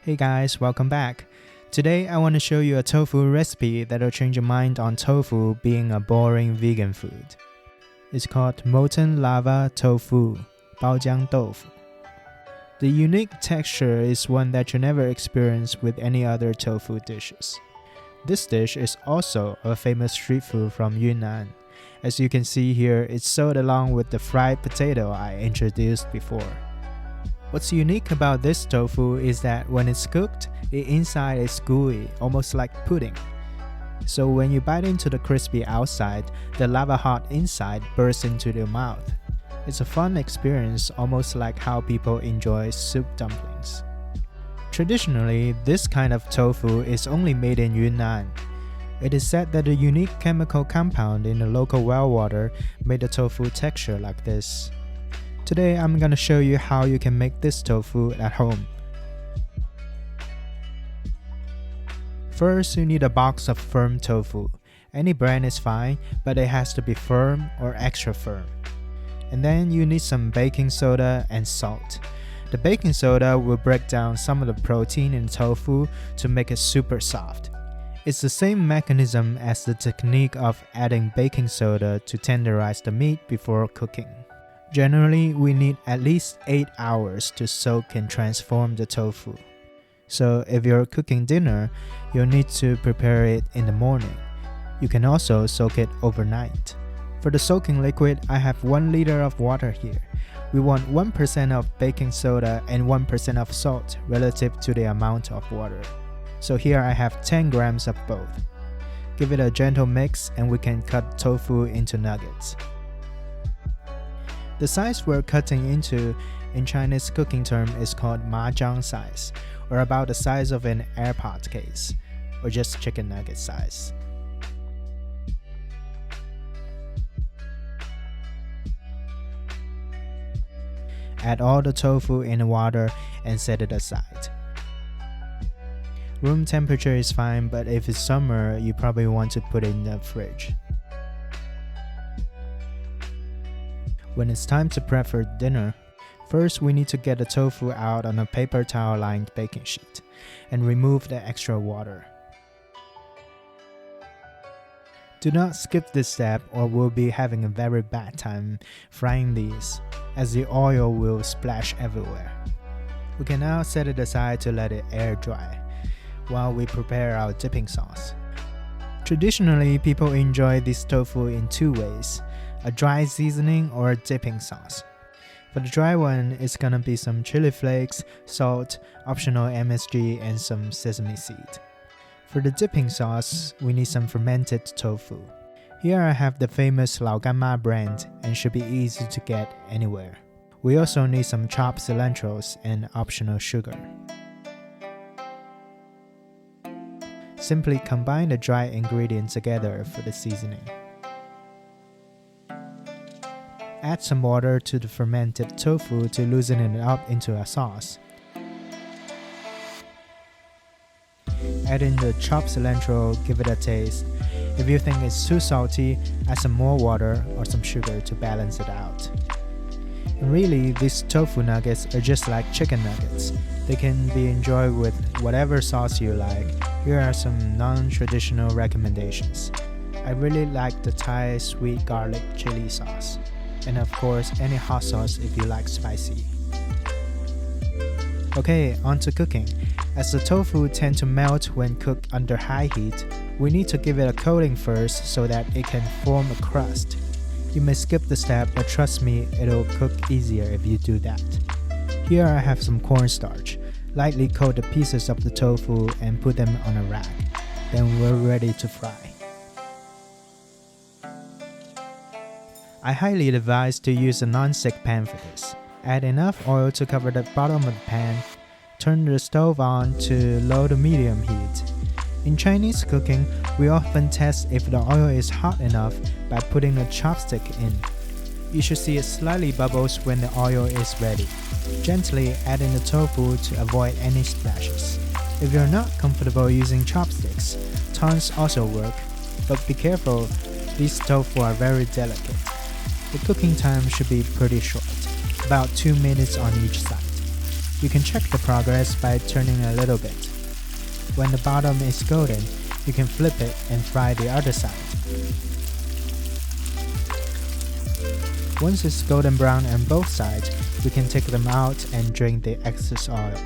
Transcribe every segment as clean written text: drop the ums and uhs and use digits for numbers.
Hey guys, welcome back. Today I want to show you a tofu recipe that'll change your mind on tofu being a boring vegan food. It's called Molten Lava Tofu, Baojiang Doufu. The unique texture is one that you never experience with any other tofu dishes. This dish is also a famous street food from Yunnan. As you can see here, it's sold along with the fried potato I introduced before. What's unique about this tofu is that when it's cooked, the inside is gooey, almost like pudding. So when you bite into the crispy outside, the lava-hot inside bursts into your mouth. It's a fun experience, almost like how people enjoy soup dumplings. Traditionally, this kind of tofu is only made in Yunnan. It is said that a unique chemical compound in the local well water made the tofu texture like this. Today I'm gonna show you how you can make this tofu at home. First, you need a box of firm tofu. Any brand is fine, but it has to be firm or extra firm. And then you need some baking soda and salt. The baking soda will break down some of the protein in tofu to make it super soft. It's the same mechanism as the technique of adding baking soda to tenderize the meat before cooking. Generally, we need at least 8 hours to soak and transform the tofu. So if you're cooking dinner, you'll need to prepare it in the morning. You can also soak it overnight. For the soaking liquid, I have 1 liter of water here. We want 1% of baking soda and 1% of salt relative to the amount of water. So here I have 10 grams of both. Give it a gentle mix and we can cut tofu into nuggets. The size we're cutting into in Chinese cooking term is called mahjong size, or about the size of an airpods case, or just chicken nugget size. Add all the tofu in the water and set it aside. Room temperature is fine, but if it's summer, you probably want to put it in the fridge. When it's time to prep for dinner, first we need to get the tofu out on a paper towel lined baking sheet and remove the extra water. Do not skip this step or we'll be having a very bad time frying these, as the oil will splash everywhere. We can now set it aside to let it air dry while we prepare our dipping sauce. Traditionally, people enjoy this tofu in 2 ways, a dry seasoning or a dipping sauce. For the dry one, it's gonna be some chili flakes, salt, optional MSG, and some sesame seed. For the dipping sauce, we need some fermented tofu. Here I have the famous Laoganma brand and should be easy to get anywhere. We also need some chopped cilantros and optional sugar. Simply combine the dry ingredients together for the seasoning. Add some water to the fermented tofu to loosen it up into a sauce. Add in the chopped cilantro, give it a taste. If you think it's too salty, add some more water or some sugar to balance it out. And really, these tofu nuggets are just like chicken nuggets. They can be enjoyed with whatever sauce you like. Here are some non-traditional recommendations. I really like the Thai sweet garlic chili sauce. And of course, any hot sauce if you like spicy. Okay, on to cooking. As the tofu tends to melt when cooked under high heat, we need to give it a coating first so that it can form a crust. You may skip the step, but trust me, it'll cook easier if you do that. Here I have some cornstarch. Lightly coat the pieces of the tofu and put them on a rack. Then we're ready to fry. I highly advise to use a non-stick pan for this. Add enough oil to cover the bottom of the pan. Turn the stove on to low to medium heat. In Chinese cooking, we often test if the oil is hot enough by putting a chopstick in. You should see it slightly bubbles when the oil is ready. Gently add in the tofu to avoid any splashes. If you're not comfortable using chopsticks, tongs also work, but be careful, these tofu are very delicate. The cooking time should be pretty short, about 2 minutes on each side. You can check the progress by turning a little bit. When the bottom is golden, you can flip it and fry the other side. Once it's golden brown on both sides, we can take them out and drain the excess oil.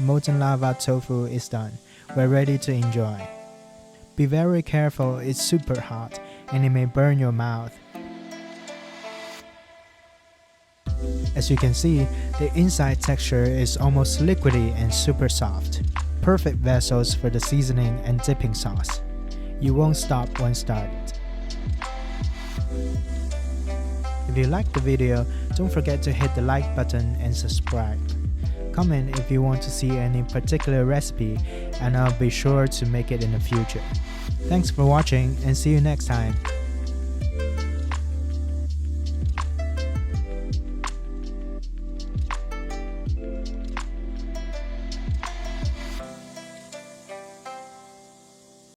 Molten lava tofu is done. We're ready to enjoy. Be very careful, it's super hot and it may burn your mouth. As you can see, the inside texture is almost liquidy and super soft. Perfect vessels for the seasoning and dipping sauce. You won't stop once started. If you liked the video, don't forget to hit the like button and subscribe. Comment if you want to see any particular recipe and I'll be sure to make it in the future. Thanks for watching and see you next time.